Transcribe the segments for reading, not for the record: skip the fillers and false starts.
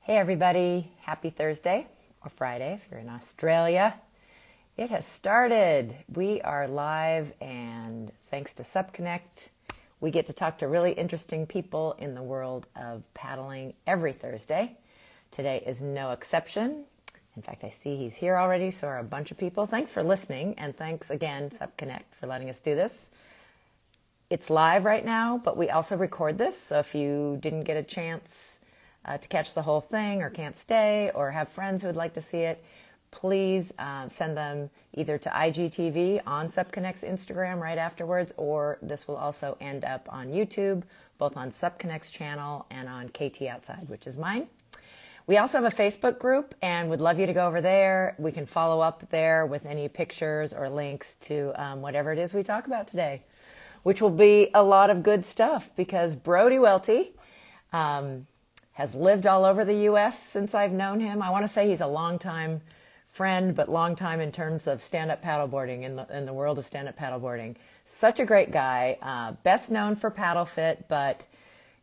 Hey everybody, happy Thursday or Friday if you're in Australia. It has started. We are live and thanks to Supconnect, we get to talk to really interesting people in the world of paddling every Thursday. Today is no exception. In fact, I see he's here already, so are a bunch of people. Thanks for listening, and thanks again, Supconnect, for letting us do this. It's live right now, but we also record this, so if you didn't get a chance to catch the whole thing or can't stay or have friends who would like to see it, please send them either to IGTV on Supconnect's Instagram right afterwards, or this will also end up on YouTube, both on Supconnect's channel and on KT Outside, which is mine. We also have a Facebook group and would love you to go over there. We can follow up there with any pictures or links to whatever it is we talk about today, which will be a lot of good stuff because Brody Welte has lived all over the U.S. since I've known him. I want to say he's a longtime friend, but long time in terms of stand-up paddleboarding, in the world of stand-up paddleboarding. Such a great guy, best known for PaddleFit, but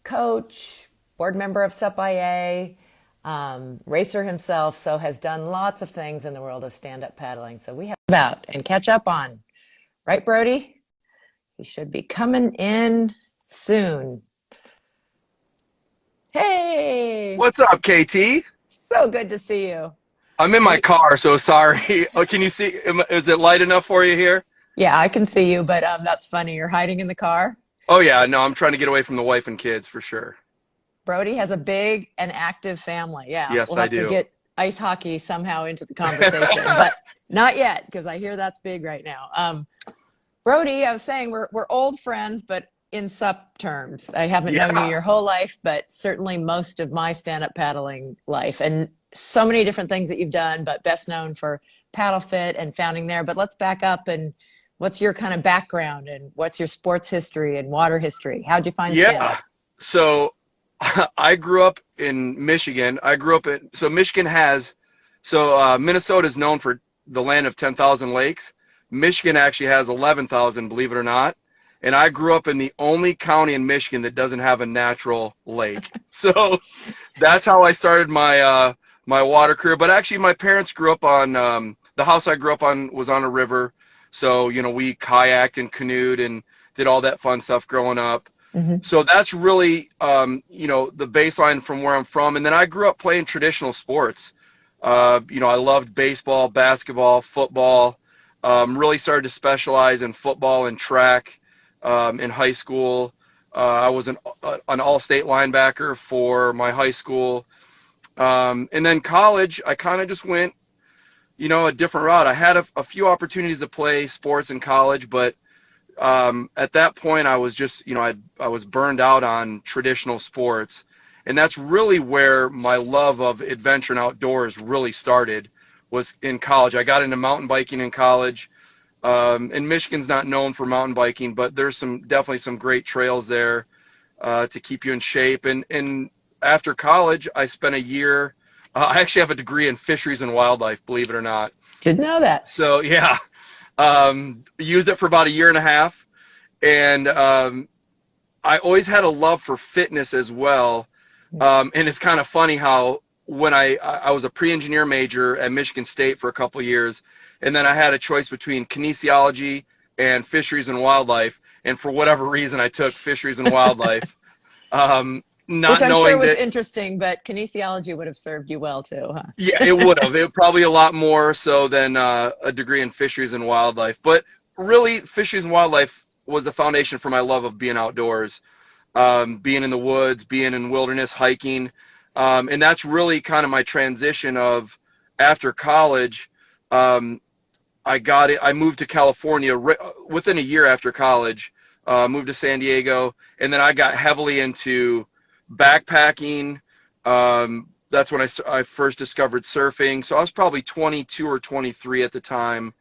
coach, board member of SupIA, racer himself, so has done lots of things in the world of stand-up paddling. So we have about and catch up on. Right, Brody? He should be coming in soon. Hey! What's up, KT? So good to see you. I'm in my car, so sorry. Oh, can you see? Is it light enough for you here? Yeah, I can see you, but that's funny. You're hiding in the car. Oh, yeah. No, I'm trying to get away from the wife and kids for sure. Brody has a big and active family. Yeah, Yes, we'll have to get ice hockey somehow into the conversation, but not yet because I hear that's big right now. Brody, I was saying we're old friends, but in sup terms. I haven't known you your whole life, but certainly most of my stand-up paddling life, and so many different things that you've done, but best known for PaddleFit and founding there. But let's back up, and what's your kind of background and what's your sports history and water history? How'd you find stand-up? So I grew up in Michigan. Minnesota is known for the land of 10,000 lakes. Michigan actually has 11,000, believe it or not. And I grew up in the only county in Michigan that doesn't have a natural lake. So that's how I started my my water career. But actually, my parents grew up on the house I grew up on was on a river. So, we kayaked and canoed and did all that fun stuff growing up. Mm-hmm. So that's really, the baseline from where I'm from. And then I grew up playing traditional sports. I loved baseball, basketball, football. Really started to specialize in football and track. In high school, I was an all-state linebacker for my high school. And then college, I kind of just went, a different route. I had a few opportunities to play sports in college, but at that point, I was just, I was burned out on traditional sports. And that's really where my love of adventure and outdoors really started, was in college. I got into mountain biking in college. And Michigan's not known for mountain biking, but there's definitely some great trails there to keep you in shape. And after college, I spent a year. I actually have a degree in fisheries and wildlife, believe it or not. Didn't know that. So yeah, used it for about a year and a half, and I always had a love for fitness as well. And it's kind of funny how when I was a pre-engineer major at Michigan State for a couple of years. And then I had a choice between kinesiology and fisheries and wildlife. And for whatever reason, I took fisheries and wildlife. Which I'm sure was interesting, but kinesiology would have served you well too, huh? Yeah, it would have. It probably a lot more so than a degree in fisheries and wildlife. But really, fisheries and wildlife was the foundation for my love of being outdoors, being in the woods, being in wilderness, hiking. And that's really kind of my transition of after college. I moved to California within a year after college, moved to San Diego, and then I got heavily into backpacking. That's when I first discovered surfing. So I was probably 22 or 23 at the time,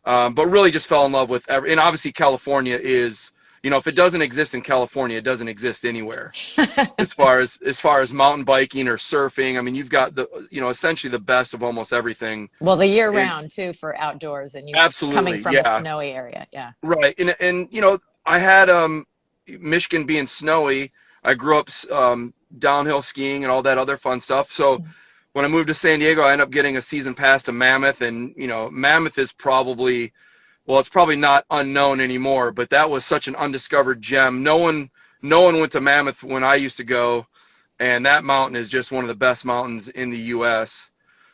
but really just fell in love with and obviously California is, if it doesn't exist in California, it doesn't exist anywhere. as far as mountain biking or surfing, I mean, you've got essentially the best of almost everything. Well, the year round too for outdoors, and you coming from a snowy area, yeah. Right, and I had Michigan being snowy. I grew up, downhill skiing and all that other fun stuff. So when I moved to San Diego, I ended up getting a season pass to Mammoth, and Mammoth is probably, well, it's probably not unknown anymore, but that was such an undiscovered gem. No one went to Mammoth when I used to go, and that mountain is just one of the best mountains in the U.S.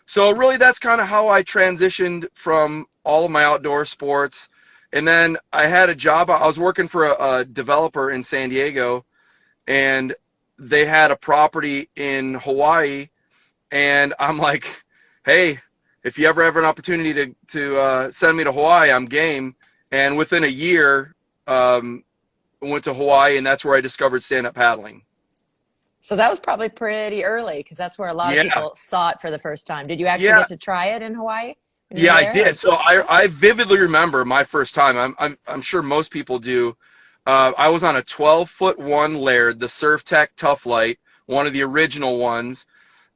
So really, that's kind of how I transitioned from all of my outdoor sports. And then I had a job. I was working for a developer in San Diego, and they had a property in Hawaii, and I'm like, hey, if you ever have an opportunity to send me to Hawaii, I'm game. And within a year, went to Hawaii, and that's where I discovered stand-up paddling. So that was probably pretty early, because that's where a lot of people saw it for the first time. Did you actually get to try it in Hawaii? Yeah, I did. So I vividly remember my first time. I'm sure most people do. I was on a 12-foot one Laird, the Surf Tech Tough Light, one of the original ones.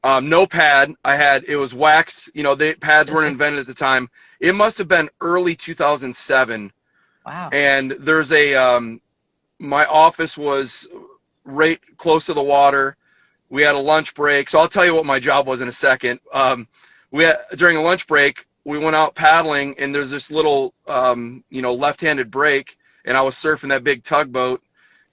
No pad. It was waxed. The pads weren't invented at the time. It must have been early 2007. Wow. And there's my office was right close to the water. We had a lunch break. So I'll tell you what my job was in a second. During a lunch break, we went out paddling, and there's this little, left-handed break, and I was surfing that big tugboat.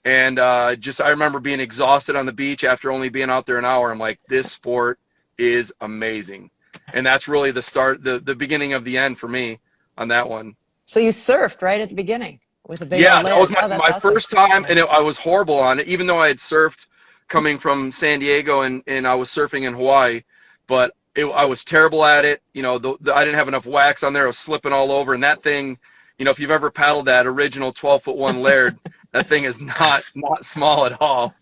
And I remember being exhausted on the beach after only being out there an hour. I'm like, this sport is amazing. And that's really the start, the beginning of the end for me on that one. So you surfed right at the beginning with a big that was my awesome. first time, and I was horrible on it, even though I had surfed coming from San Diego and I was surfing in Hawaii. But I was terrible at it. I didn't have enough wax on there. I was slipping all over. And that thing, if you've ever paddled that original 12-foot one Laird, that thing is not small at all.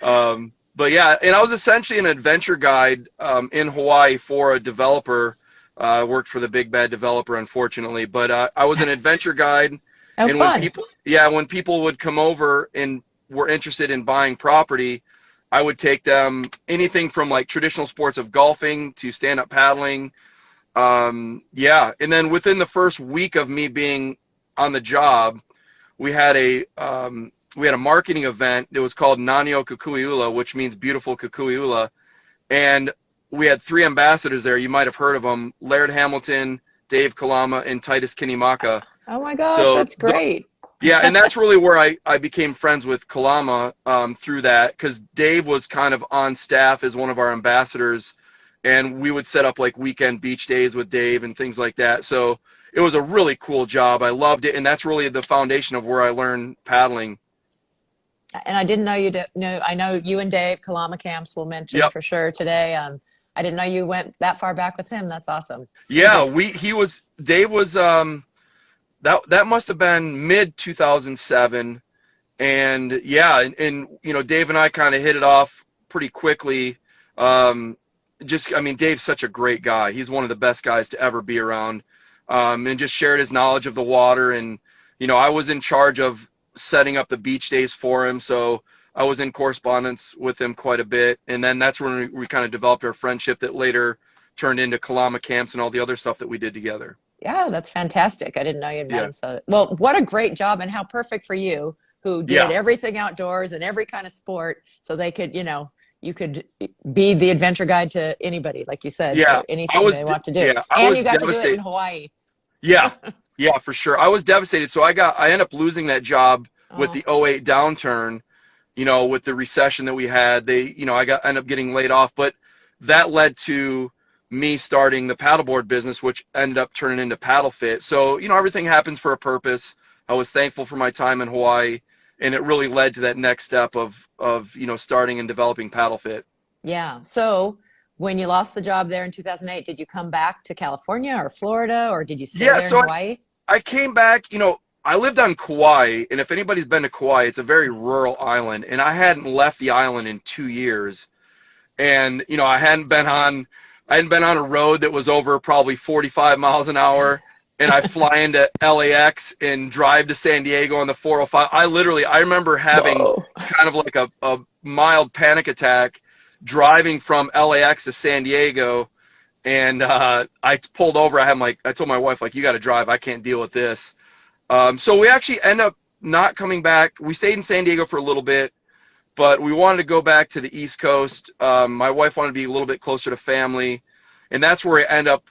But yeah, and I was essentially an adventure guide in Hawaii for a developer. I worked for the big bad developer, unfortunately, but I was an adventure guide. Oh, and fun. when people would come over and were interested in buying property, I would take them anything from like traditional sports of golfing to stand-up paddling. And then within the first week of me being on the job, we had a marketing event. It was called Nanio Kukui'ula, which means beautiful Kukui'ula. And we had 3 ambassadors there. You might have heard of them: Laird Hamilton, Dave Kalama, and Titus Kinimaka. Oh my gosh, that's great. And that's really where I became friends with Kalama through that, because Dave was kind of on staff as one of our ambassadors, and we would set up like weekend beach days with Dave and things like that. So it was a really cool job. I loved it, and that's really the foundation of where I learned paddling. And I didn't know I know you and Dave Kalama Camps will mention for sure today. I didn't know you went that far back with him. That's awesome. Yeah, Dave was that must have been mid 2007, and Dave and I kind of hit it off pretty quickly. Dave's such a great guy. He's one of the best guys to ever be around, and just shared his knowledge of the water. And I was in charge of setting up the beach days for him, so I was in correspondence with him quite a bit. And then that's when we kind of developed our friendship that later turned into Kalama Camps and all the other stuff that we did together. Yeah, that's fantastic. I didn't know you'd met him. So, well, what a great job, and how perfect for you, who did everything outdoors and every kind of sport, so they could, you could be the adventure guide to anybody, like you said, for anything they want to do. Yeah, and you got to do it in Hawaii. Yeah, for sure. I was devastated. So I ended up losing that job with the 2008 downturn, with the recession that we had. I ended up getting laid off, but that led to me starting the paddleboard business, which ended up turning into PaddleFit. So, everything happens for a purpose. I was thankful for my time in Hawaii, and it really led to that next step of starting and developing PaddleFit. Yeah. So when you lost the job there in 2008, did you come back to California or Florida, or did you stay there in Hawaii? I came back, I lived on Kaua'i, and if anybody's been to Kaua'i, it's a very rural island, and I hadn't left the island in 2 years. And, I hadn't been on a road that was over probably 45 miles an hour, and I fly into LAX and drive to San Diego on the 405. I remember having kind of like a mild panic attack driving from LAX to San Diego, and I pulled over. I told my wife, you got to drive. I can't deal with this. So we actually end up not coming back. We stayed in San Diego for a little bit. but we wanted to go back to the East Coast. My wife wanted to be a little bit closer to family, and that's where I end up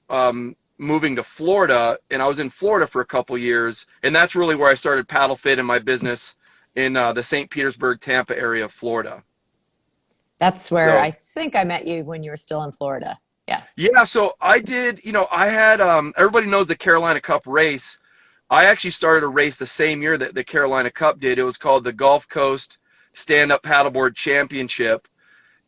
moving to Florida. And I was in Florida for a couple years, and that's really where I started PaddleFit in my business in the St. Petersburg, Tampa area of Florida. That's where So, I think I met you when you were still in Florida. Yeah. yeah, so I did, I had, everybody knows the Carolina Cup race. I actually started a race the same year that the Carolina Cup did. It was called the Gulf Coast Stand-Up Paddleboard Championship.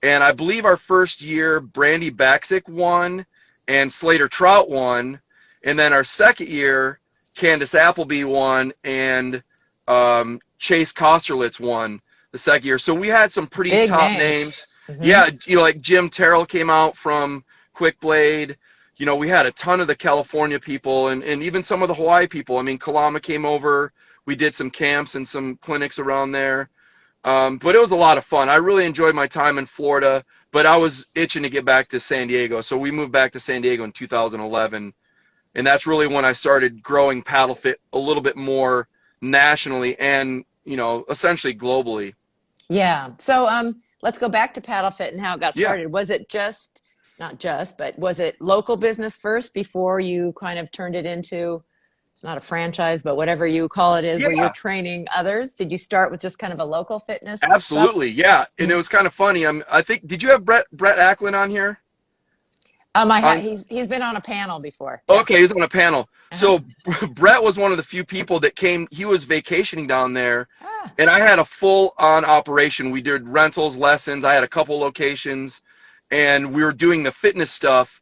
And I believe our first year, Brandy Baxick won and Slater Trout won. And then our second year, Candace Appleby won and Chase Kosterlitz won the second year. So we had some pretty Big top names. names. Yeah, like Jim Terrell came out from Quick Blade. We had a ton of the California people and even some of the Hawaii people. I mean, Kalama came over. We did some camps and some clinics around there. But it was a lot of fun. I really enjoyed my time in Florida, but I was itching to get back to San Diego. So we moved back to San Diego in 2011. And that's really when I started growing PaddleFit a little bit more nationally and, essentially globally. Yeah. So let's go back to PaddleFit and how it got Yeah. started. Was it but was it local business first before you kind of turned it into, it's not a franchise, but whatever you call it is, where you're Yeah. training others? Did you start with just kind of a local fitness Absolutely, stuff? yeah. And it was kind of funny. I think, did you have Brett Ackland on here? He's been on a panel before. Yeah. Okay, he was on a panel. So Brett was one of the few people that came. He was vacationing down there, and I had a full-on operation. We did rentals, lessons. I had a couple locations, and we were doing the fitness stuff.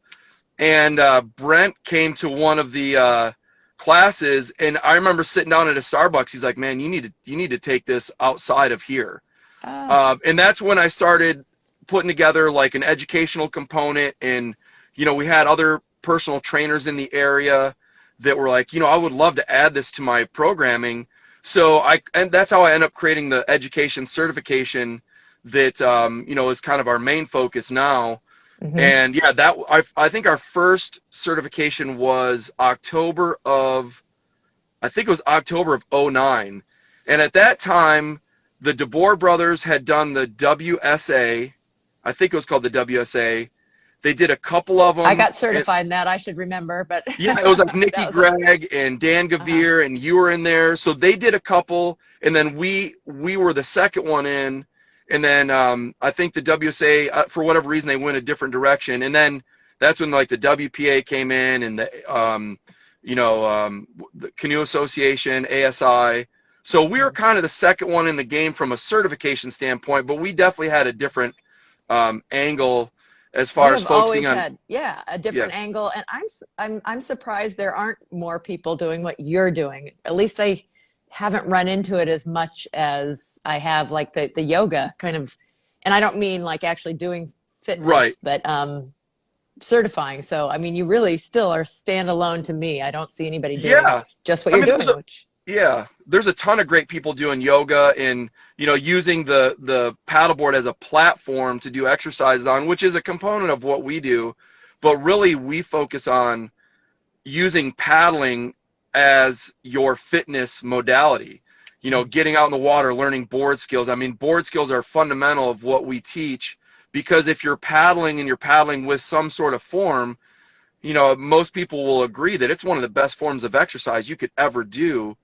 And Brent came to one of the classes, and I remember sitting down at a Starbucks. He's like, "Man, you need to take this outside of here." And that's when I started putting together like an educational component, and we had other personal trainers in the area that were like, I would love to add this to my programming. So and that's how I end up creating the education certification that is kind of our main focus now. And yeah, I think our first certification was October of '09. And at that time, the DeBoer brothers had done the WSA. I think it was called the WSA. They did a couple of them. I got certified in that. I should remember, but yeah, it was like Nikki Gregg and Dan Gavir, and you were in there. So they did a couple, and then we were the second one in. And then I think the WSA, for whatever reason, they went a different direction. And then that's when like the WPA came in, and the the Canoe Association, ASI. So we were kind of the second one in the game from a certification standpoint, but we definitely had a different angle as far as focusing on a different angle. And I'm surprised there aren't more people doing what you're doing. At least I haven't run into it as much as I have like the yoga kind of, and I don't mean like actually doing fitness, right, but certifying. So I mean, you really still are standalone to me. I don't see anybody doing just what you're doing. Yeah, there's a ton of great people doing yoga and, using the paddleboard as a platform to do exercises on, which is a component of what we do. But really, we focus on using paddling as your fitness modality, getting out in the water, learning board skills. I mean, board skills are fundamental of what we teach, because if you're paddling and you're paddling with some sort of form, most people will agree that it's one of the best forms of exercise you could ever do.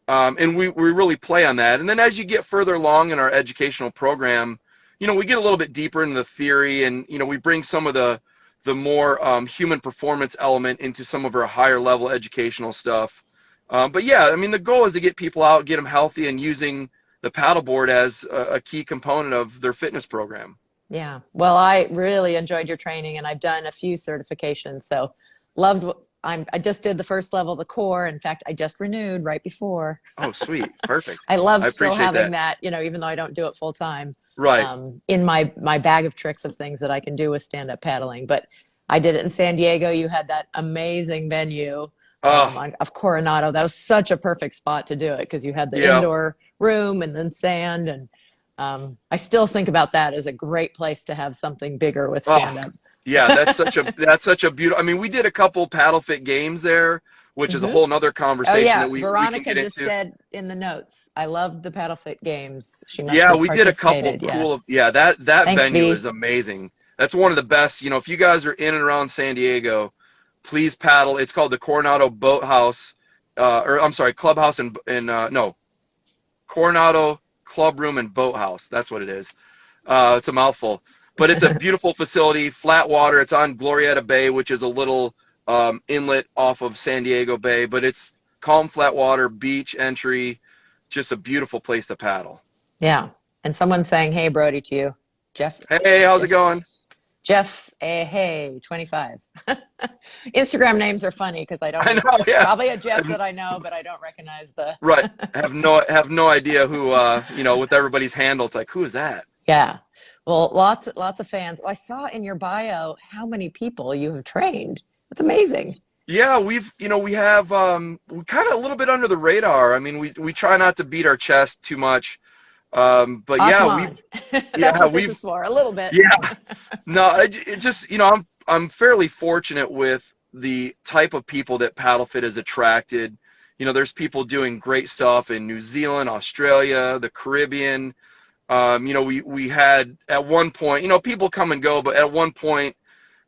And we really play on that. And then as you get further along in our educational program, we get a little bit deeper into the theory, and, we bring some of the more human performance element into some of our higher level educational stuff. But yeah, I mean, the goal is to get people out, get them healthy, and using the paddleboard as a key component of their fitness program. Yeah. Well, I really enjoyed your training, and I've done a few certifications. So loved I just did the first level of the core. In fact, I just renewed right before. Oh, sweet. Perfect. I love still having that, even though I don't do it full time. Right. In my bag of tricks of things that I can do with stand-up paddling. But I did it in San Diego. You had that amazing venue of Coronado. That was such a perfect spot to do it, because you had the indoor room and then sand. And I still think about that as a great place to have something bigger with stand-up. Yeah, that's such a beautiful. I mean, we did a couple PaddleFit games there which is a whole nother Oh conversation yeah, that we can Veronica get just into. said in the notes, I loved the PaddleFit games. She must Yeah, have we did a couple participated. Yeah. cool. Yeah, that Thanks, venue V. is amazing. That's one of the best. If you guys are in and around San Diego, please paddle. It's called the Coronado Boathouse, or I'm sorry, Clubhouse and no, Coronado Club Room and Boathouse. That's what it is. It's a mouthful, but it's a beautiful facility, flat water. It's on Glorieta Bay, which is a little inlet off of San Diego Bay, but it's calm, flat water, beach entry, just a beautiful place to paddle. Yeah. And someone's saying, hey, Brody, to you. Jeff, Hey, how's it Jeff, going? Jeff, hey, 25. Instagram names are funny because I don't I even, know, yeah. probably a Jeff that I know, but I don't recognize the. Right. Have no idea who with everybody's handle. It's like, who is that? Yeah. Well, lots of fans. Well, I saw in your bio how many people you have trained. That's amazing. Yeah, we have we kind of a little bit under the radar. I mean, we try not to beat our chest too much. But Oh, yeah, come on. That's what this is for, a little bit. Yeah. No, it just, I'm fairly fortunate with the type of people that PaddleFit has attracted. There's people doing great stuff in New Zealand, Australia, the Caribbean. We had at one point, people come and go, but at one point,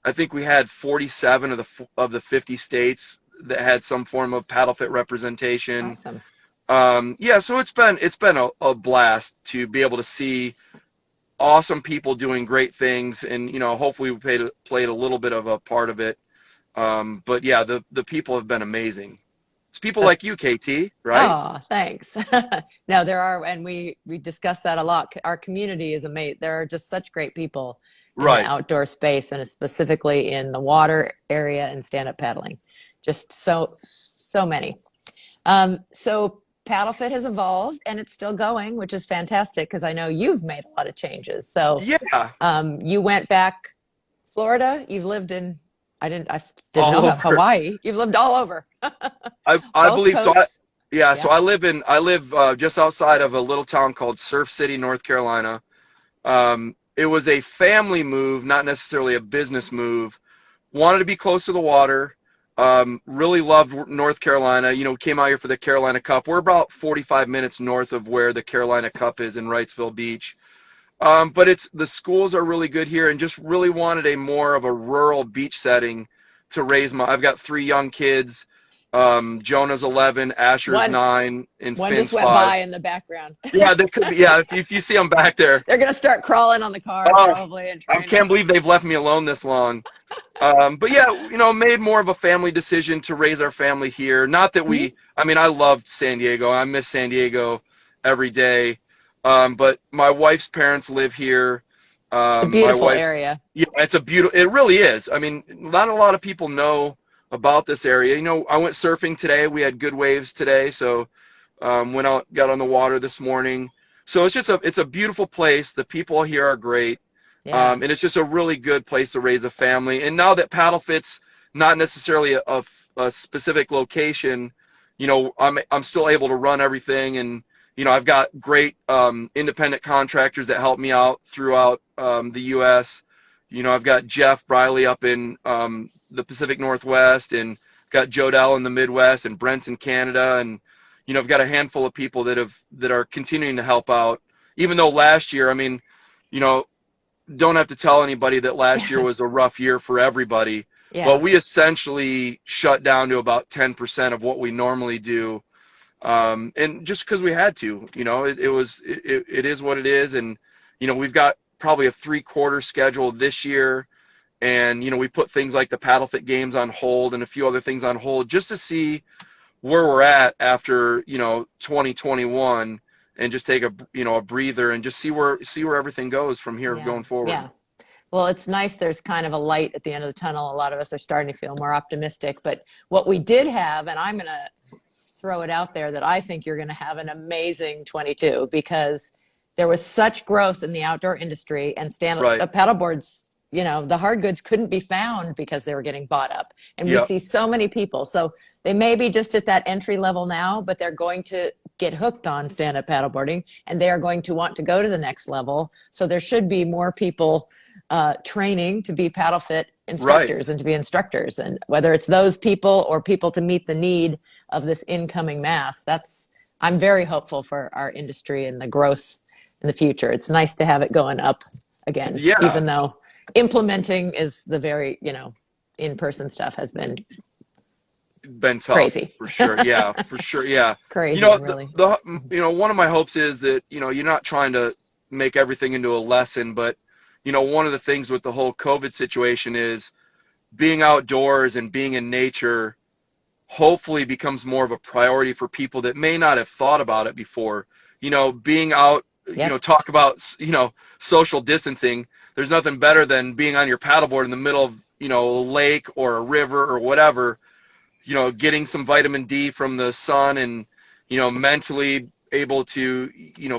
I think we had 47 of the 50 states that had some form of PaddleFit representation. Awesome. Yeah, so it's been a blast to be able to see awesome people doing great things, and hopefully we played a little bit of a part of it. But yeah, the people have been amazing. It's people like you, KT, right? Oh, thanks. No, there are, and we discuss that a lot. Our community is amazing. There are just such great people in the Right. outdoor space, and specifically in the water area and stand-up paddling. Just so many. So PaddleFit has evolved, and it's still going, which is fantastic because I know you've made a lot of changes. So Yeah. you went back Florida. You've lived in. I didn't All know about over. Kaua'i. You've lived all over. I Both believe so. coasts. Yeah, Yeah. so I live just outside of a little town called Surf City, North Carolina. It was a family move, not necessarily a business move. Wanted to be close to the water. Really loved North Carolina. Came out here for the Carolina Cup. We're about 45 minutes north of where the Carolina Cup is in Wrightsville Beach. But the schools are really good here, and just really wanted a more of a rural beach setting to raise I've got 3 young kids. Jonah's 11, Asher's 9, and One Finn's just went 5. by in the background. Yeah, they could be. Yeah, if you see them back there, They're gonna start crawling on the car probably and I trying can't believe they've left me alone this long. But yeah, made more of a family decision to raise our family here. Not that I mean, I loved San Diego. I miss San Diego every day. But my wife's parents live here. a My beautiful wife's, area. yeah, it really is. I mean, not a lot of people know about this area. I went surfing today. We had good waves today, so went out, got on the water this morning. So it's a beautiful place. The people here are great. Yeah. And it's just a really good place to raise a family. And now that PaddleFit's not necessarily a specific location, I'm still able to run everything. And, I've got great independent contractors that help me out throughout the U.S. I've got Jeff Briley up in the Pacific Northwest, and got Jodell in the Midwest, and Brent's in Canada. And, I've got a handful of people that are continuing to help out. Even though last year, I mean, don't have to tell anybody that last year was a rough year for everybody. Yeah. But we essentially shut down to about 10% of what we normally do. And just because we had to, it is what it is. And, we've got probably a 3-quarter schedule this year. And, we put things like the PaddleFit games on hold and a few other things on hold just to see where we're at after, 2021. And just take a breather and just see where everything goes from here going forward. Yeah. Well, it's nice. There's kind of a light at the end of the tunnel. A lot of us are starting to feel more optimistic. But what we did have, and I'm going to throw it out there, that I think you're going to have an amazing 22, because there was such growth in the outdoor industry, and paddleboards, the hard goods couldn't be found because they were getting bought up. And we see so many people. So they may be just at that entry level now, but they're going to get hooked on stand-up paddleboarding, and they are going to want to go to the next level. So there should be more people training to be PaddleFit Right. instructors and to be instructors. And whether it's those people or people to meet the need of this incoming mass, I'm very hopeful for our industry and the growth in the future. It's nice to have it going up again, Yeah. even though implementing is the very, in-person stuff has been Been tough crazy. for sure. Yeah, for sure. Yeah. Crazy, really. One of my hopes is that, you're not trying to make everything into a lesson, but, one of the things with the whole COVID situation is being outdoors and being in nature hopefully becomes more of a priority for people that may not have thought about it before. Being out, Yep. talk about, social distancing. There's nothing better than being on your paddleboard in the middle of, a lake or a river or whatever, getting some vitamin D from the sun and, mentally able to,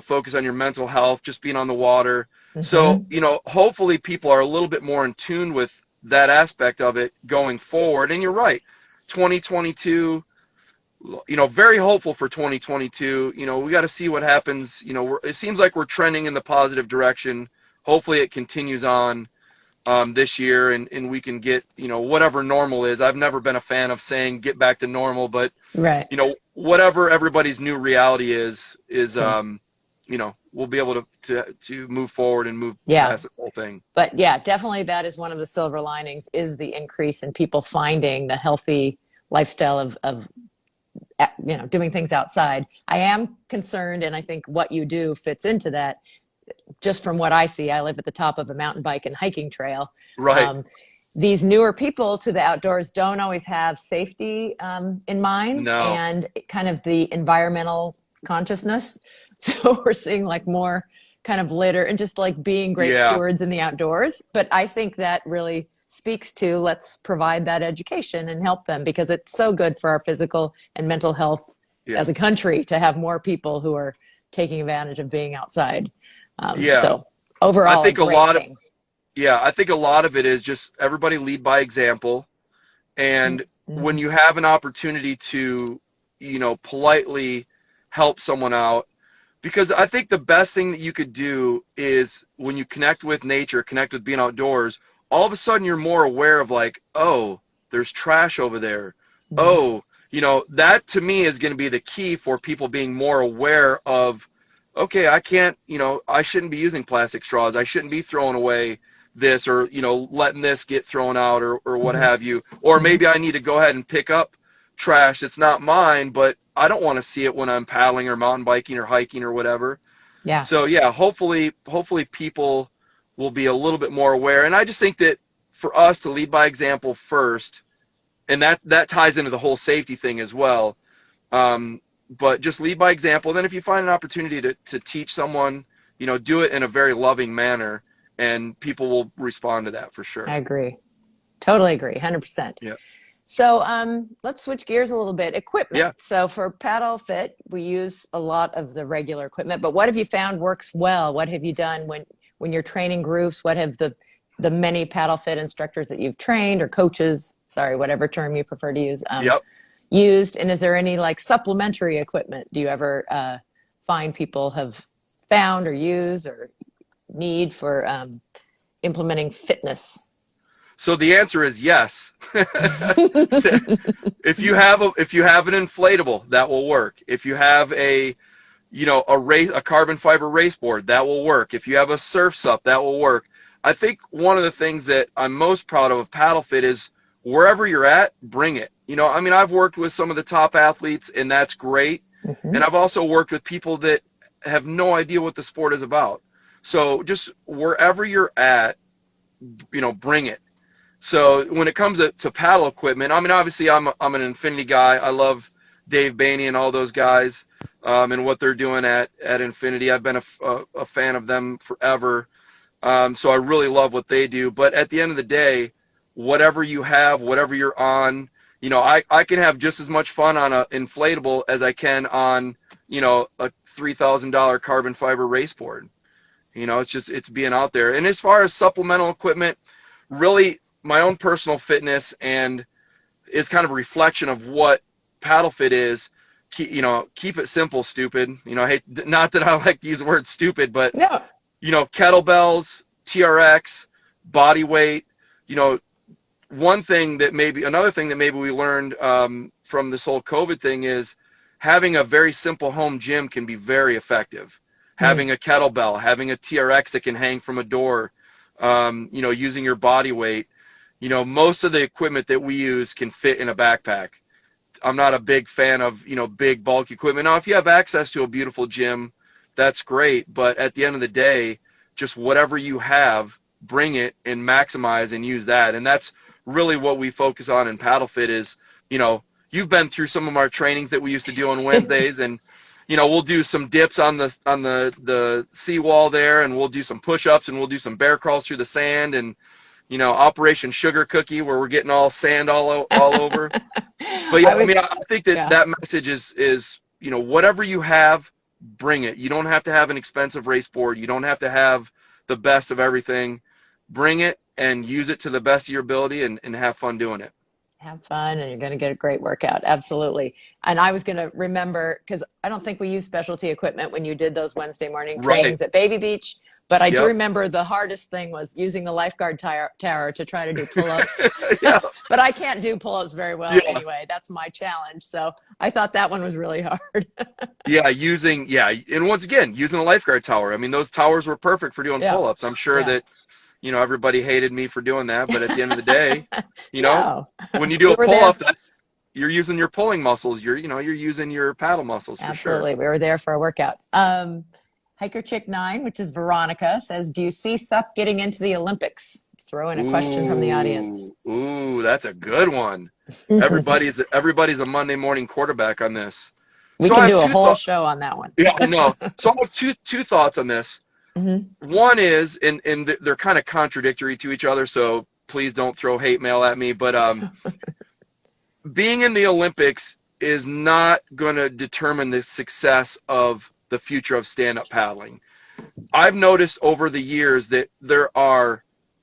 focus on your mental health, just being on the water. Mm-hmm. So, hopefully people are a little bit more in tune with that aspect of it going forward. And you're right, 2022, very hopeful for 2022. We got to see what happens. It seems like we're trending in the positive direction. Hopefully it continues on this year, and we can get, whatever normal is. I've never been a fan of saying get back to normal, but Right. Whatever everybody's new reality is we'll be able to move forward and move past this whole thing. But yeah, definitely that is one of the silver linings, is the increase in people finding the healthy lifestyle of doing things outside. I am concerned, and I think what you do fits into that. Just from what I see, I live at the top of a mountain bike and hiking trail. Right. These newer people to the outdoors don't always have safety in mind, No. and kind of the environmental consciousness. So we're seeing like more kind of litter and just like being great stewards in the outdoors. But I think that really speaks to, let's provide that education and help them, because it's so good for our physical and mental health as a country to have more people who are taking advantage of being outside. So overall, I think I think a lot of it is just everybody lead by example. And when you have an opportunity to, politely help someone out, because I think the best thing that you could do is when you connect with nature, connect with being outdoors, all of a sudden you're more aware of like, oh, there's trash over there. Oh, that to me is going to be the key for people being more aware of, okay, I can't, I shouldn't be using plastic straws. I shouldn't be throwing away this, or, letting this get thrown out, or what have you. Or maybe I need to go ahead and pick up trash that's not mine, but I don't want to see it when I'm paddling or mountain biking or hiking or whatever. Yeah. So hopefully people will be a little bit more aware. And I just think that for us to lead by example first, and that ties into the whole safety thing as well. But just lead by example. Then if you find an opportunity to teach someone, do it in a very loving manner, and people will respond to that for sure. I agree. Totally agree. 100%. Yeah. So let's switch gears a little bit. Equipment. Yeah. So for PaddleFit, we use a lot of the regular equipment, but what have you found works well? What have you done when you're training groups? What have the many PaddleFit instructors that you've trained, or coaches, sorry, whatever term you prefer to use, used? And is there any like supplementary equipment do you ever find people have found or use or need for implementing fitness? So the answer is yes. If you have an inflatable, that will work. If you have a carbon fiber race board, that will work. If you have a surf sup, that will work. I think one of the things that I'm most proud of PaddleFit is wherever you're at, bring it. I've worked with some of the top athletes, and that's great. Mm-hmm. And I've also worked with people that have no idea what the sport is about. So just wherever you're at, bring it. So when it comes to paddle equipment, obviously I'm an Infinity guy. I love Dave Bainey and all those guys and what they're doing at Infinity. I've been a fan of them forever. So I really love what they do. But at the end of the day, whatever you have, whatever you're on, I can have just as much fun on an inflatable as I can on, a $3,000 carbon fiber race board. It's being out there. And as far as supplemental equipment, really my own personal fitness and is kind of a reflection of what PaddleFit is. Keep it simple, stupid. Not that I like to use the word stupid, but kettlebells, TRX, body weight, another thing that maybe we learned from this whole COVID thing is having a very simple home gym can be very effective. Having a kettlebell, having a TRX that can hang from a door, using your body weight. Most of the equipment that we use can fit in a backpack. I'm not a big fan of, big bulk equipment. Now, if you have access to a beautiful gym, that's great. But at the end of the day, just whatever you have, bring it and maximize and use that. And that's really what we focus on in PaddleFit is, you've been through some of our trainings that we used to do on Wednesdays, and, we'll do some dips on the seawall there, and we'll do some push-ups, and we'll do some bear crawls through the sand, and, Operation Sugar Cookie, where we're getting all sand all over. But yeah, I think that message is, whatever you have, bring it. You don't have to have an expensive race board. You don't have to have the best of everything. Bring it and use it to the best of your ability and have fun doing it. Have fun, and you're going to get a great workout. Absolutely. And I was going to remember, because I don't think we used specialty equipment when you did those Wednesday morning trainings at Baby Beach. But I do remember the hardest thing was using the lifeguard tower to try to do pull-ups. But I can't do pull-ups very well anyway. That's my challenge. So I thought that one was really hard. And once again, using a lifeguard tower. I mean, those towers were perfect for doing pull-ups. I'm sure that, everybody hated me for doing that. But at the end of the day, when you do a pull-up, you're using your pulling muscles. You're using your paddle muscles for sure. Absolutely. We were there for a workout. Hiker Chick 9, which is Veronica, says, do you see Sup getting into the Olympics? Throw in a question from the audience. Ooh, that's a good one. Everybody's a Monday morning quarterback on this. We can do a whole show on that one. Yeah, I know. So I have two thoughts on this. One is, and they're kind of contradictory to each other, so please don't throw hate mail at me, but being in the Olympics is not going to determine the success of the future of stand-up paddling. I've noticed over the years that there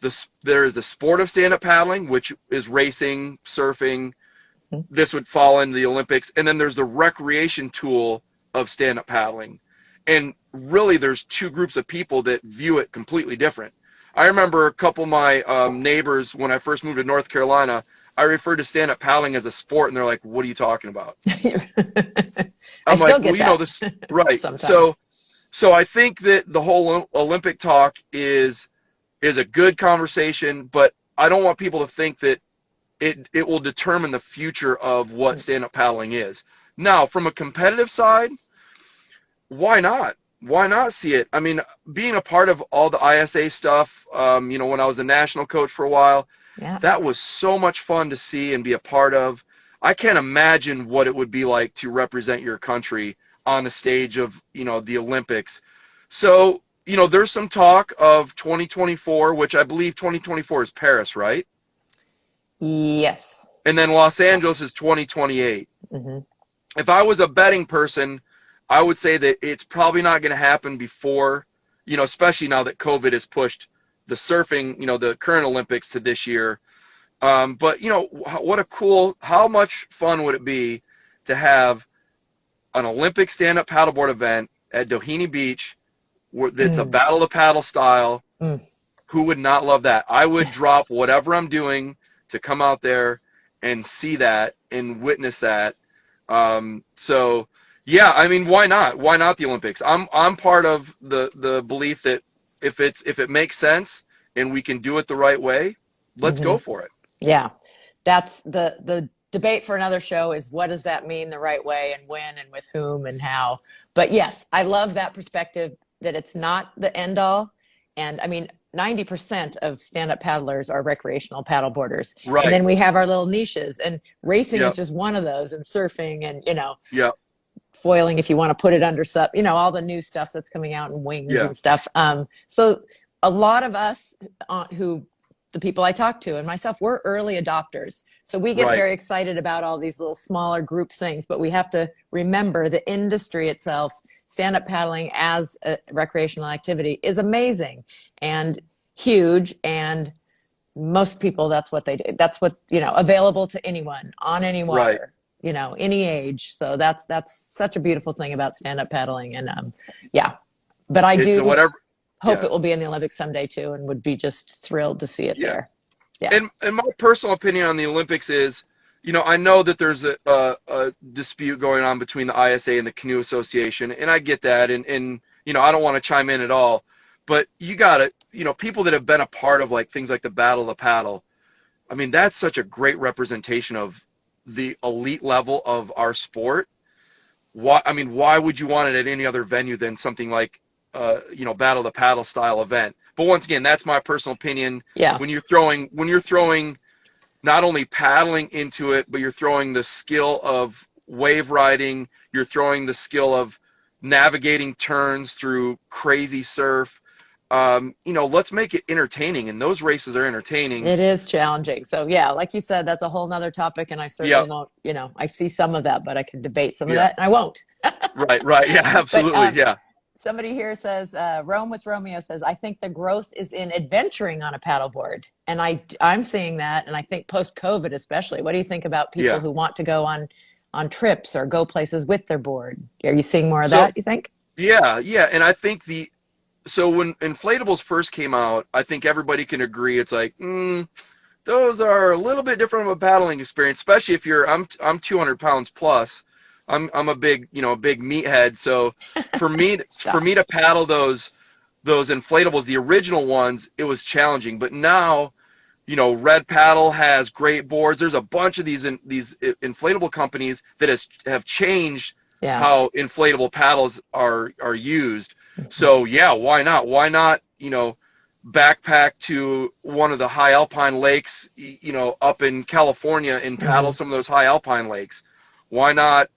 is the sport of stand-up paddling, which is racing, surfing. This would fall into the Olympics. And then there's the recreation tool of stand-up paddling. And really there's two groups of people that view it completely different. I remember a couple of my neighbors, when I first moved to North Carolina, I referred to stand-up paddling as a sport, and they're like, what are you talking about? I'm like, well, this, right. So I think that the whole Olympic talk is a good conversation, but I don't want people to think that it will determine the future of what stand-up paddling is. Now, from a competitive side, why not? Why not see it? I mean, being a part of all the ISA stuff, when I was a national coach for a while, that was so much fun to see and be a part of. I can't imagine what it would be like to represent your country on the stage of, the Olympics. So, there's some talk of 2024, which I believe 2024 is Paris, right? Yes. And then Los Angeles is 2028. If I was a betting person, I would say that it's probably not going to happen before, especially now that COVID has pushed the surfing, the current Olympics to this year. But, how much fun would it be to have an Olympic stand-up paddleboard event at Doheny Beach that's a battle of paddle style? Who would not love that? I would drop whatever I'm doing to come out there and see that and witness that. So, yeah, I mean, why not? Why not the Olympics? I'm part of the belief that if it makes sense and we can do it the right way, let's go for it. Yeah, that's the debate for another show is what does that mean the right way and when and with whom and how. But yes, I love that perspective that it's not the end all. And I mean, 90% of stand-up paddlers are recreational paddleboarders. Right. And then we have our little niches, and racing is just one of those, and surfing and, foiling if you want to put it under SUP, all the new stuff that's coming out in wings and stuff. So a lot of us the people I talk to and myself, we're early adopters. So we get very excited about all these little smaller group things, but we have to remember the industry itself, stand-up paddling as a recreational activity, is amazing and huge. And most people, that's what they do. That's what, available to anyone on any water, any age. So that's such a beautiful thing about stand-up paddling. And but I do hope it will be in the Olympics someday too, and would be just thrilled to see it there. Yeah. And my personal opinion on the Olympics is, I know that there's a dispute going on between the ISA and the Canoe Association, and I get that, and I don't want to chime in at all, but you got to, people that have been a part of like things like the Battle of the Paddle, I mean, that's such a great representation of the elite level of our sport. Why would you want it at any other venue than something like, Battle of the Paddle style event? But once again, that's my personal opinion. Yeah. When you're throwing not only paddling into it, but you're throwing the skill of wave riding, you're throwing the skill of navigating turns through crazy surf. Let's make it entertaining, and those races are entertaining. It is challenging. So yeah, like you said, that's a whole nother topic, and I certainly won't, I see some of that, but I can debate some of that, and I won't. Right. Yeah, absolutely. Yeah. Somebody here says, Rome with Romeo says, I think the growth is in adventuring on a paddleboard. And I'm seeing that. And I think post-COVID, especially, what do you think about people who want to go on trips or go places with their board? Are you seeing more of that, you think? Yeah. And I think so when inflatables first came out, I think everybody can agree. It's like, those are a little bit different of a paddling experience, especially if I'm 200 pounds plus. I'm a big meathead. So for me to paddle those inflatables, the original ones, it was challenging. But now, Red Paddle has great boards. There's a bunch of these inflatable companies that have changed how inflatable paddles are used. So yeah, why not? Why not, backpack to one of the high alpine lakes, up in California and paddle some of those high alpine lakes? Why not,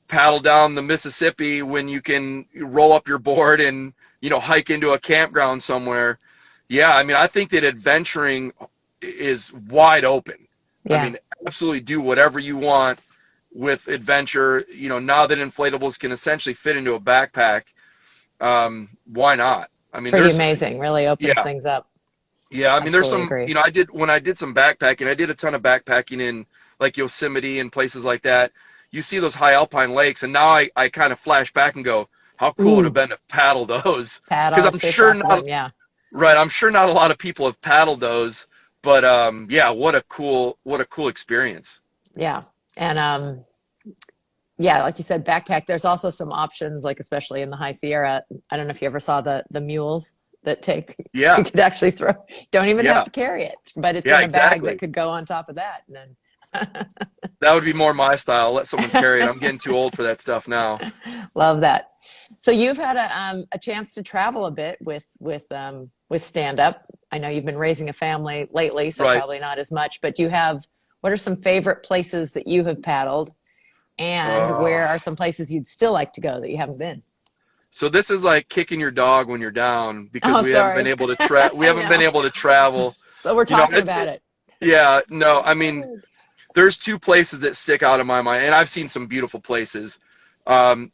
paddle down the Mississippi when you can roll up your board and, hike into a campground somewhere? Yeah, I think that adventuring is wide open. Yeah. Absolutely do whatever you want with adventure. Now that inflatables can essentially fit into a backpack, why not? Pretty amazing. Really opens things up. Yeah, there's some, agree. when I did some backpacking, I did a ton of backpacking in like Yosemite and places like that. You see those high alpine lakes, and now I kind of flash back and go, how cool would it have been to paddle those? Because I'm sure not. Right, I'm sure not a lot of people have paddled those, but what a cool experience. Yeah, and like you said, backpack. There's also some options, like especially in the High Sierra. I don't know if you ever saw the mules that take. Yeah. You could actually throw. Don't even have to carry it, but it's in a bag that could go on top of that, and then. That would be more my style. Let someone carry it. I'm getting too old for that stuff now. Love that. So you've had a chance to travel a bit with stand up. I know you've been raising a family lately, so probably not as much. But what are some favorite places that you have paddled, and where are some places you'd still like to go that you haven't been? So this is like kicking your dog when you're down because we haven't been able to we haven't been able to travel. So we're talking about it. Yeah, no, there's two places that stick out in my mind, and I've seen some beautiful places. I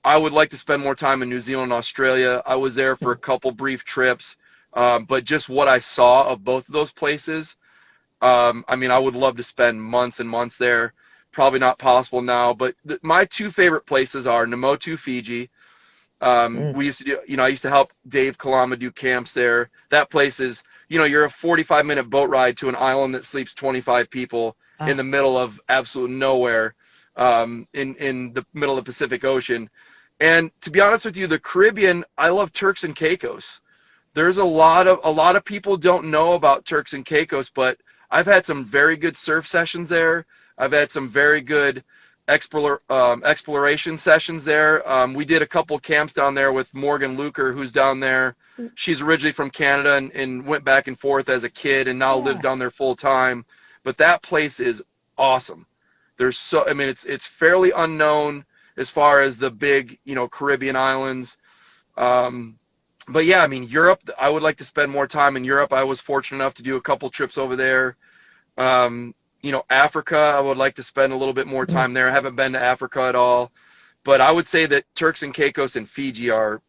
would like to spend more time in New Zealand and Australia. I was there for a couple brief trips, but just what I saw of both of those places, I would love to spend months and months there. Probably not possible now, but my two favorite places are Namotu, Fiji. We used to do, I used to help Dave Kalama do camps there. That place is, you're a 45-minute boat ride to an island that sleeps 25 people in the middle of absolute nowhere, in the middle of the Pacific Ocean. And to be honest with you, the Caribbean, I love Turks and Caicos. There's a lot of people don't know about Turks and Caicos, but I've had some very good surf sessions there. I've had some very good exploration sessions there. We did a couple camps down there with Morgan Luker, who's down there. She's originally from Canada and went back and forth as a kid and now lives down there full time. But that place is awesome. It's fairly unknown as far as the big, Caribbean islands. But yeah, Europe, I would like to spend more time in Europe. I was fortunate enough to do a couple trips over there. Africa, I would like to spend a little bit more time there. I haven't been to Africa at all. But I would say that Turks and Caicos and Fiji are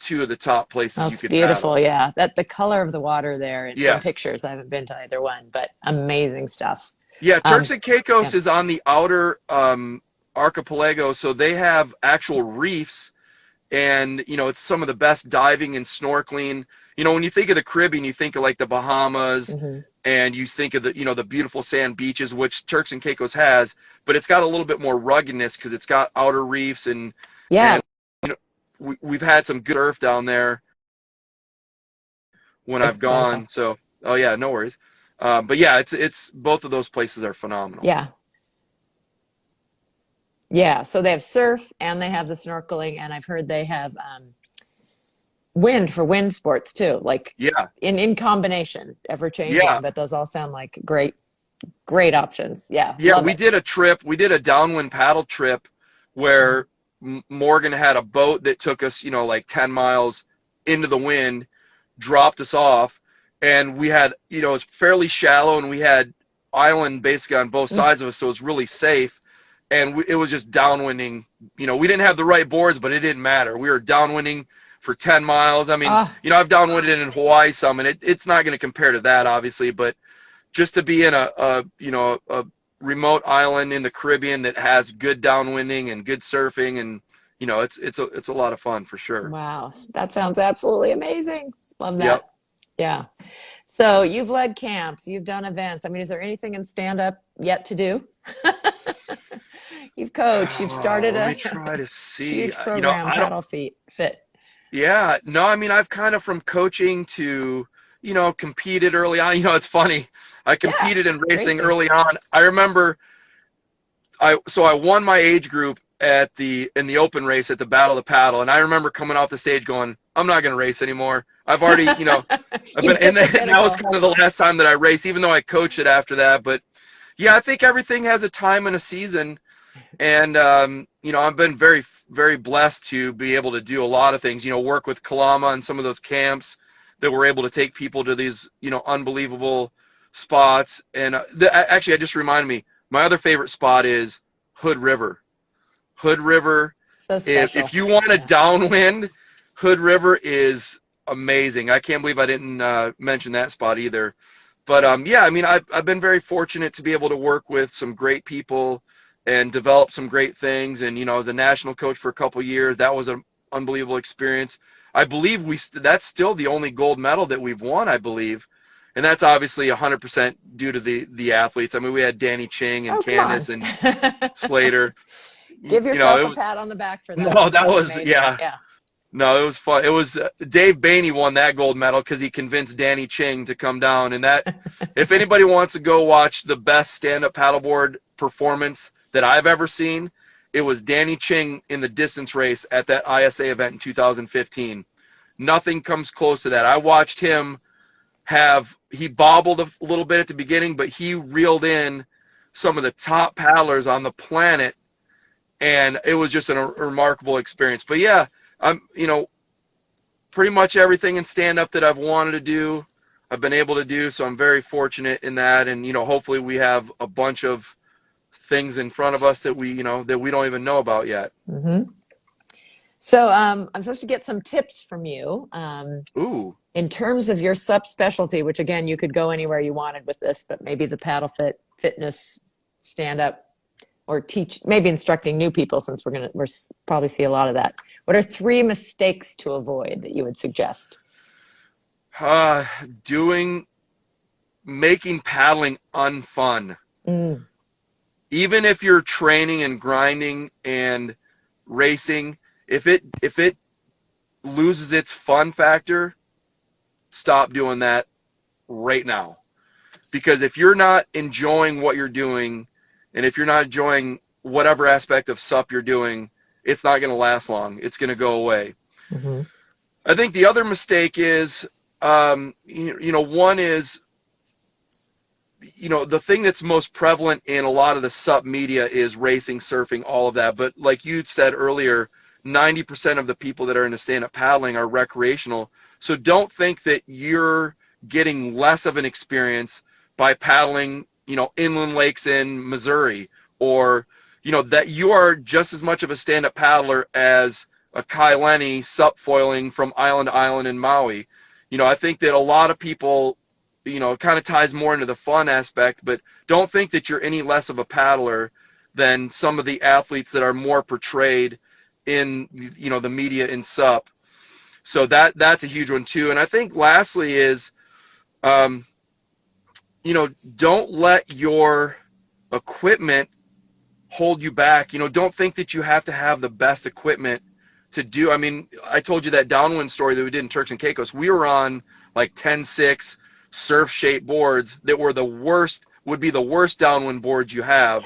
two of the top places you could beautiful, paddle. yeah. The color of the water there and from pictures, I haven't been to either one, but amazing stuff. Yeah, Turks and Caicos is on the outer archipelago, so they have actual reefs, and, it's some of the best diving and snorkeling. When you think of the Caribbean, you think of like the Bahamas, and you think of the, the beautiful sand beaches, which Turks and Caicos has, but it's got a little bit more ruggedness because it's got outer reefs Yeah. and we've had some good surf down there when I've Clarify. gone. So, oh yeah, no worries. But yeah, it's both of those places are phenomenal. Yeah. Yeah. So they have surf and they have the snorkeling, and I've heard they have wind for wind sports too, like Yeah, in combination, ever changing, yeah, but those all sound like great options. Yeah. yeah. Love We it. did a trip. We did a downwind paddle trip Mm. where Morgan had a boat that took us, like 10 miles into the wind, dropped us off, and we had, it was fairly shallow, and we had island basically on both sides of us, so it was really safe. And it was just downwinding. We didn't have the right boards, but it didn't matter. We were downwinding for 10 miles. I mean, Ah, I've downwinded in Hawaii some, and it's not going to compare to that, obviously, but just to be in a remote island in the Caribbean that has good downwinding and good surfing, and it's a lot of fun for sure. wow. That sounds absolutely amazing. Love Yep. that. Yeah. So you've led camps, you've done events. I mean, is there anything in stand up yet to do? You've coached, you've Oh, started let me a try to see. huge program, I don't. PaddleFit. Yeah, no, I mean, I've kind of from coaching to, competed early on. It's funny. I Yeah, competed in racing racing. early on. I remember I won my age group in the open race at the Battle of the Paddle, and I remember coming off the stage going, I'm not going to race anymore. I've already, I've You've been, hit the and that was pinnacle. kind of the last time that I raced, even though I coached it after that. But yeah, I think everything has a time and a season. And, I've been very, very blessed to be able to do a lot of things, work with Kalama and some of those camps that were able to take people to these, unbelievable spots. And actually, I just reminded me, my other favorite spot is Hood River. Hood River, So if special. you want a Yeah. downwind, Hood River is amazing. I can't believe I didn't mention that spot either. But yeah, I mean, I've been very fortunate to be able to work with some great people and develop some great things. And as a national coach for a couple of years, that was an unbelievable experience. I believe that's still the only gold medal that we've won, I believe, and that's obviously 100% due to the athletes. I mean, we had Danny Ching and Oh, come on. Candace and Slater. Give It yourself a was pat on the back for that. no, that That's was amazing. yeah. Yeah. No, it was fun. It was Dave Bainey won that gold medal because he convinced Danny Ching to come down. And that, if anybody wants to go watch the best stand-up paddleboard performance that I've ever seen, it was Danny Ching in the distance race at that ISA event in 2015. Nothing comes close to that. I watched him he bobbled a little bit at the beginning, but he reeled in some of the top paddlers on the planet, and it was just a remarkable experience. But yeah, I'm, pretty much everything in stand-up that I've wanted to do, I've been able to do, so I'm very fortunate in that. And, hopefully we have a bunch of things in front of us that that we don't even know about yet. Hmm. So I'm supposed to get some tips from you Ooh. in terms of your subspecialty, which again, you could go anywhere you wanted with this, but maybe the paddle fitness stand up or teach, maybe instructing new people since we're probably see a lot of that. What are 3 mistakes to avoid that you would suggest? Uh, doing, making paddling unfun. Mm, Even if you're training and grinding and racing, if it loses its fun factor, stop doing that right now. Because if you're not enjoying what you're doing, and if you're not enjoying whatever aspect of SUP you're doing, it's not going to last long. It's going to go away. hmm. I think the other mistake is, one is, the thing that's most prevalent in a lot of the SUP media is racing, surfing, all of that. But like you said earlier, 90% of the people that are into stand-up paddling are recreational. So don't think that you're getting less of an experience by paddling, inland lakes in Missouri, or, that you are just as much of a stand-up paddler as a Kai Lenny SUP foiling from island to island in Maui. I think that a lot of people, it kind of ties more into the fun aspect, but don't think that you're any less of a paddler than some of the athletes that are more portrayed in, the media in SUP. So that's a huge one too. And I think lastly is, don't let your equipment hold you back. Don't think that you have to have the best equipment to do. I mean, I told you that downwind story that we did in Turks and Caicos. We were on like 10-6 surf-shaped boards that were would be the worst downwind boards you have.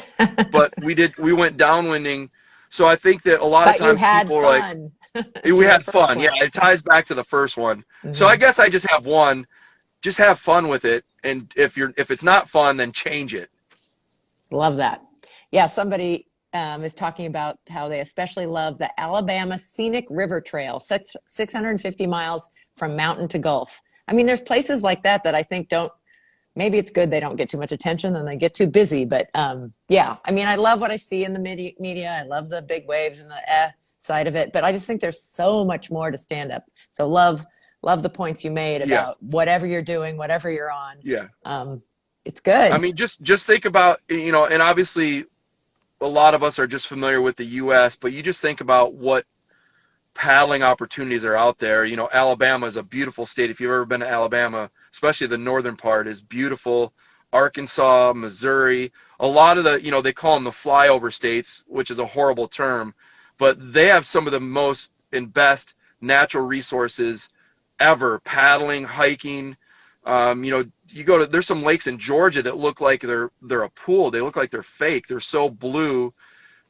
But we went downwinding. So I think that a lot of times people are like, we had fun. Yeah, it ties back to the first one. Mm-hmm. So I guess I just have one. Just have fun with it. And if it's not fun, then change it. Love that. Yeah, somebody is talking about how they especially love the Alabama Scenic River Trail, 650 miles from mountain to Gulf. I mean, there's places like that I think maybe it's good they don't get too much attention and they get too busy. But yeah, I mean, I love what I see in the media. I love the big waves and the side of it. But I just think there's so much more to stand up. So love the points you made about whatever you're doing, whatever you're on. Yeah. It's good. I mean, just think about, and obviously a lot of us are just familiar with the U.S., but you just think about what paddling opportunities are out there. Alabama is a beautiful state. If you've ever been to Alabama, especially the northern part, is beautiful. Arkansas, Missouri, a lot of the, they call them the flyover states, which is a horrible term, but they have some of the most and best natural resources ever, paddling, hiking. You go to, there's some lakes in Georgia that look like they're a pool. They look like they're fake. They're so blue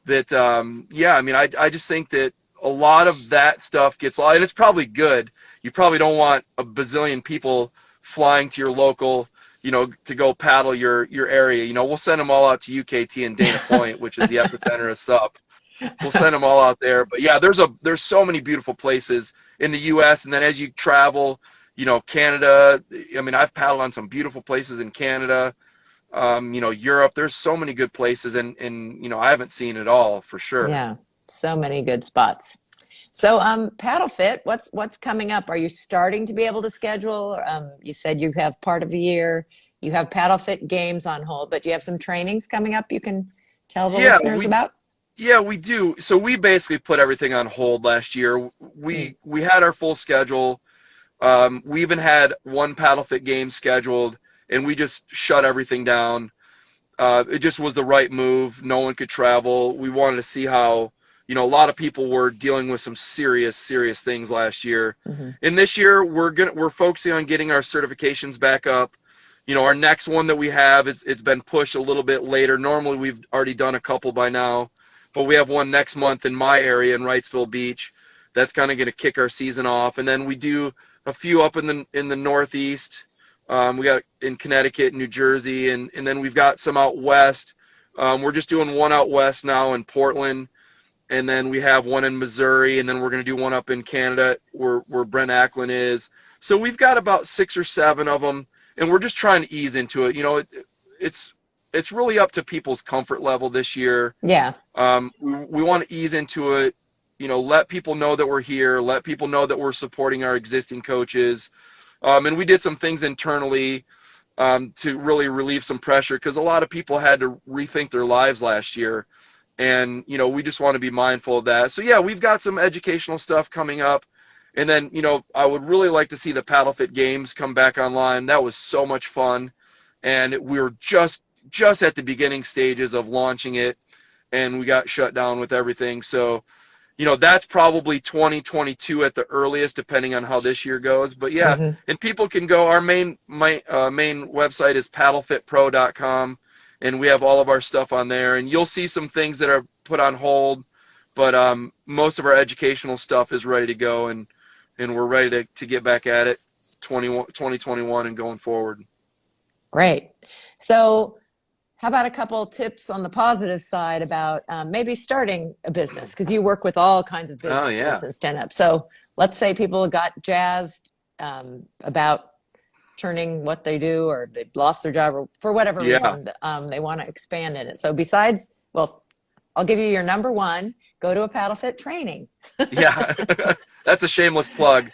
that, I mean, I just think that a lot of that stuff gets lost, and it's probably good. You probably don't want a bazillion people flying to your local, to go paddle your area. We'll send them all out to UKT and Dana Point, which is the epicenter of SUP. We'll send them all out there. But yeah, there's so many beautiful places in the U.S. And then as you travel, Canada, I mean, I've paddled on some beautiful places in Canada, Europe. There's so many good places, and I haven't seen it all for sure. Yeah, so many good spots. So PaddleFit, what's coming up? Are you starting to be able to schedule? You said you have part of the year. You have PaddleFit games on hold, but do you have some trainings coming up you can tell the listeners about? Yeah, we do. So we basically put everything on hold last year. We had our full schedule. We even had one PaddleFit game scheduled, and we just shut everything down. It just was the right move. No one could travel. We wanted to see how, a lot of people were dealing with some serious things last year. Mm-hmm. And this year we're focusing on getting our certifications back up. Our next one that we have, it's been pushed a little bit later. Normally we've already done a couple by now, but we have one next month in my area in Wrightsville Beach. That's kind of going to kick our season off. And then we do a few up in the Northeast. We got in Connecticut, New Jersey, and then we've got some out west. We're just doing one out west now in Portland, and then we have one in Missouri, and then we're going to do one up in Canada where Brent Ackland is. So we've got about 6 or 7 of them, and we're just trying to ease into it. It's really up to people's comfort level this year. Yeah. We want to ease into it. Let people know that we're here. Let people know that we're supporting our existing coaches. And we did some things internally to really relieve some pressure because a lot of people had to rethink their lives last year. And, we just want to be mindful of that. So, yeah, we've got some educational stuff coming up. And then, I would really like to see the PaddleFit games come back online. That was so much fun. And we were just at the beginning stages of launching it, and we got shut down with everything. So, that's probably 2022 at the earliest, depending on how this year goes. But yeah, mm-hmm. And people can go. Our main website is paddlefitpro.com, and we have all of our stuff on there. And you'll see some things that are put on hold, but most of our educational stuff is ready to go, and we're ready to get back at it 2021 and going forward. Great. So how about a couple of tips on the positive side about maybe starting a business? Because you work with all kinds of businesses and stand-up. So let's say people got jazzed about turning what they do, or they've lost their job, or for whatever reason, they want to expand in it. So besides, I'll give you your number one, go to a PaddleFit training. Yeah, that's a shameless plug.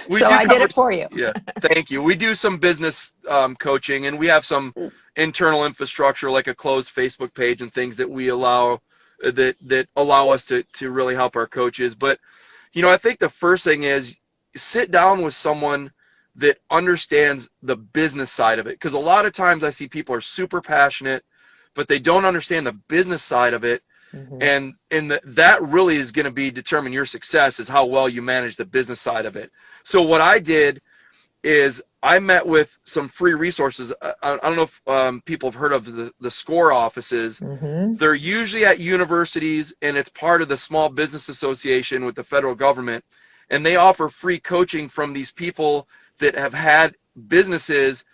So I did it for you. Yeah, thank you. We do some business coaching, and we have some internal infrastructure like a closed Facebook page and things that we allow that allow us to really help our coaches. But I think the first thing is sit down with someone that understands the business side of it. Because a lot of times I see people are super passionate, but they don't understand the business side of it. And that really is going to be determine your success, is how well you manage the business side of it. So what I did is I met with some free resources. I don't know if people have heard of the SCORE offices. They're usually at universities, and it's part of the Small Business Association with the federal government. And they offer free coaching from these people that have had businesses,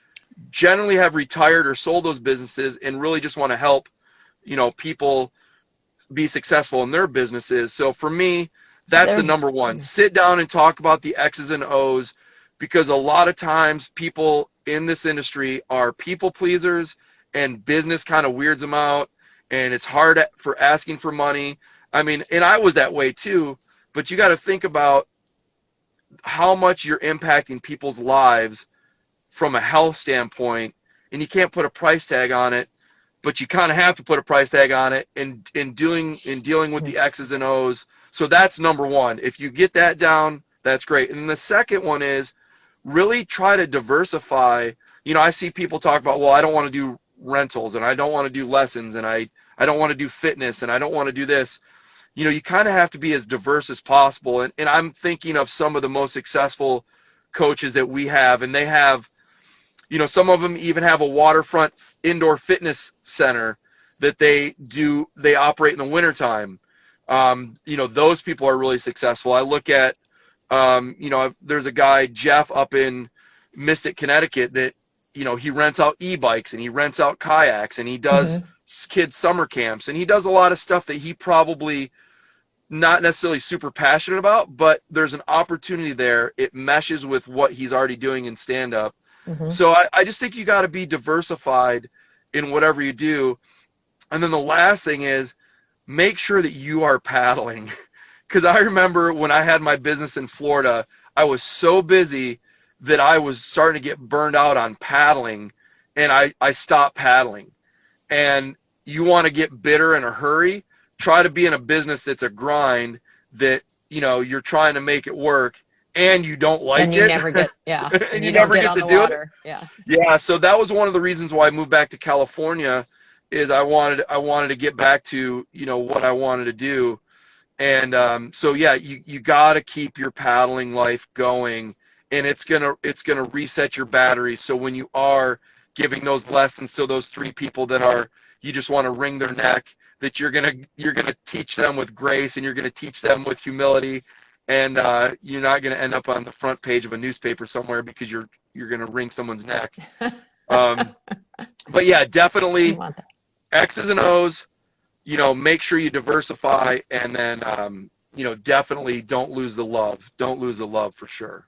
generally have retired or sold those businesses, and really just want to help, people be successful in their businesses. So for me, that's the number one. Sit down and talk about the X's and O's, because a lot of times people in this industry are people pleasers, and business kind of weirds them out, and it's hard for asking for money. I mean, and I was that way too, but you got to think about how much you're impacting people's lives from a health standpoint, and you can't put a price tag on it, but you kind of have to put a price tag on it in dealing with the X's and O's. So that's number one. If you get that down, that's great. And the second one is really try to diversify. I see people talk about, well, I don't want to do rentals, and I don't want to do lessons, and I don't want to do fitness, and I don't want to do this. You kind of have to be as diverse as possible. And I'm thinking of some of the most successful coaches that we have, and they have, some of them even have a waterfront indoor fitness center that they operate in the wintertime. Those people are really successful. I look at, there's a guy, Jeff, up in Mystic, Connecticut, that, he rents out e-bikes, and he rents out kayaks, and he does kids summer camps, and he does a lot of stuff that he probably not necessarily super passionate about, but there's an opportunity there. It meshes with what he's already doing in stand-up. So I just think you got to be diversified in whatever you do. And then the last thing is make sure that you are paddling. Because I remember when I had my business in Florida, I was so busy that I was starting to get burned out on paddling, and I stopped paddling. And you want to get bitter in a hurry, try to be in a business that's a grind, that, you're trying to make it work, and you don't like it. And you never get, and you never get to do water. it. Yeah. So that was one of the reasons why I moved back to California, is I wanted to get back to, what I wanted to do. And so yeah, you got to keep your paddling life going, and it's gonna reset your battery. So when you are giving those lessons to those three people that you just want to wring their neck, that you're gonna teach them with grace, and you're gonna teach them with humility, and you're not gonna end up on the front page of a newspaper somewhere because you're gonna wring someone's neck. But yeah, definitely X's and O's. Make sure you diversify, and then definitely don't lose the love. Don't lose the love, for sure.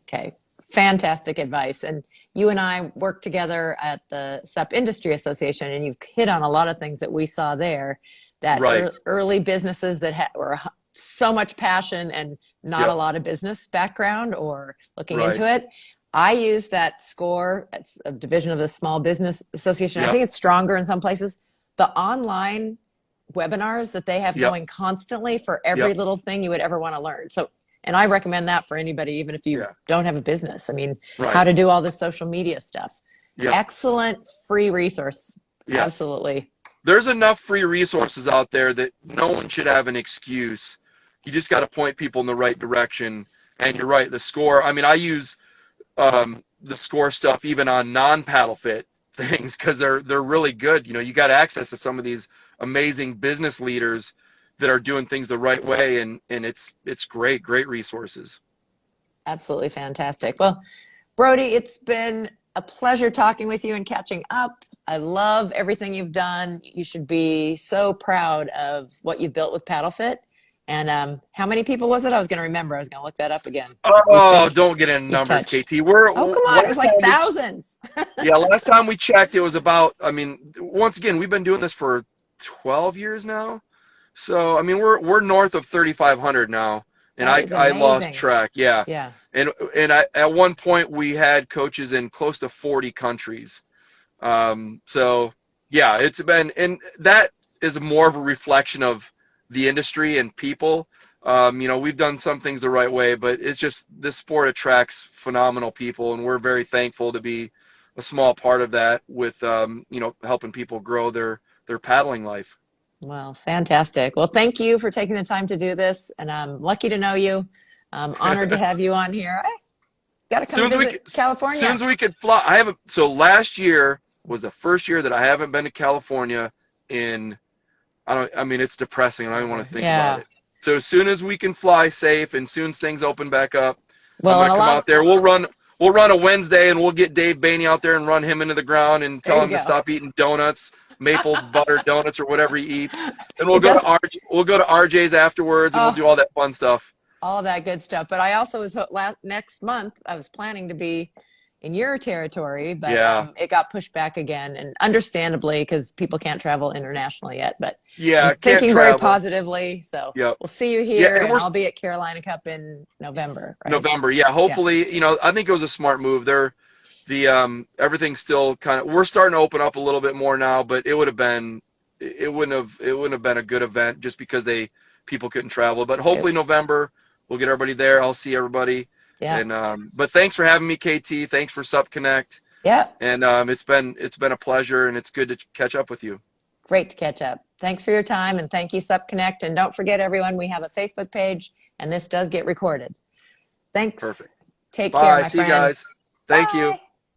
Okay. Fantastic advice. And you and I work together at the SUP Industry Association, and you've hit on a lot of things that we saw there, that early businesses that were so much passion and not a lot of business background or looking into it. I use that SCORE, it's a division of the Small Business Association. I think it's stronger in some places. The online webinars that they have going constantly for every little thing you would ever want to learn. So, and I recommend that for anybody, even if you don't have a business. I mean, how to do all this social media stuff. Excellent free resource. Absolutely. There's enough free resources out there that no one should have an excuse. You just got to point people in the right direction. And you're right, the SCORE. I mean, I use the SCORE stuff even on non-PaddleFit things, because they're really good. You got access to some of these amazing business leaders that are doing things the right way, and it's great resources. Absolutely fantastic. Well, Brody, it's been a pleasure talking with you and catching up. I love everything you've done. You should be so proud of what you've built with PaddleFit. And how many people was it? I was going to remember. I was going to look that up again. Oh, don't get in numbers, KT. Come on. It was like thousands. Last time we checked, it was about, once again, we've been doing this for 12 years now. So, we're north of 3,500 now. And I lost track. Yeah. And at one point, we had coaches in close to 40 countries. So, yeah, it's been, and that is more of a reflection of the industry and people. We've done some things the right way, but it's just this sport attracts phenomenal people, and we're very thankful to be a small part of that with, helping people grow their paddling life. Well, fantastic. Well, thank you for taking the time to do this, and I'm lucky to know you. I'm honored to have you on here. I got to come visit Soon California. as we could fly, I haven't. So last year was the first year that I haven't been to California in. It's depressing. I don't even want to think about it. So as soon as we can fly safe and soon as things open back up, Well, I'm gonna come out there. We'll run a Wednesday and we'll get Dave Baney out there and run him into the ground and tell him to stop eating donuts, maple butter donuts or whatever he eats. And we'll go to RJ's afterwards and we'll do all that fun stuff. All that good stuff. But I also was next month, I was planning to be in your territory, but it got pushed back again, and understandably, because people can't travel internationally yet. But I'm thinking very positively. So we'll see you here, and I'll be at Carolina Cup in November. Right? November, hopefully, I think it was a smart move. Everything's still we're starting to open up a little bit more now, but it wouldn't have been a good event just because people couldn't travel. But hopefully November, we'll get everybody there. I'll see everybody. Yeah. And but thanks for having me, KT. Thanks for Supconnect. Yeah. And it's been a pleasure, and it's good to catch up with you. Great to catch up. Thanks for your time, and thank you, Supconnect. And don't forget, everyone, we have a Facebook page, and this does get recorded. Thanks. Perfect. Take care, my See friend. you guys. Thank Bye. you.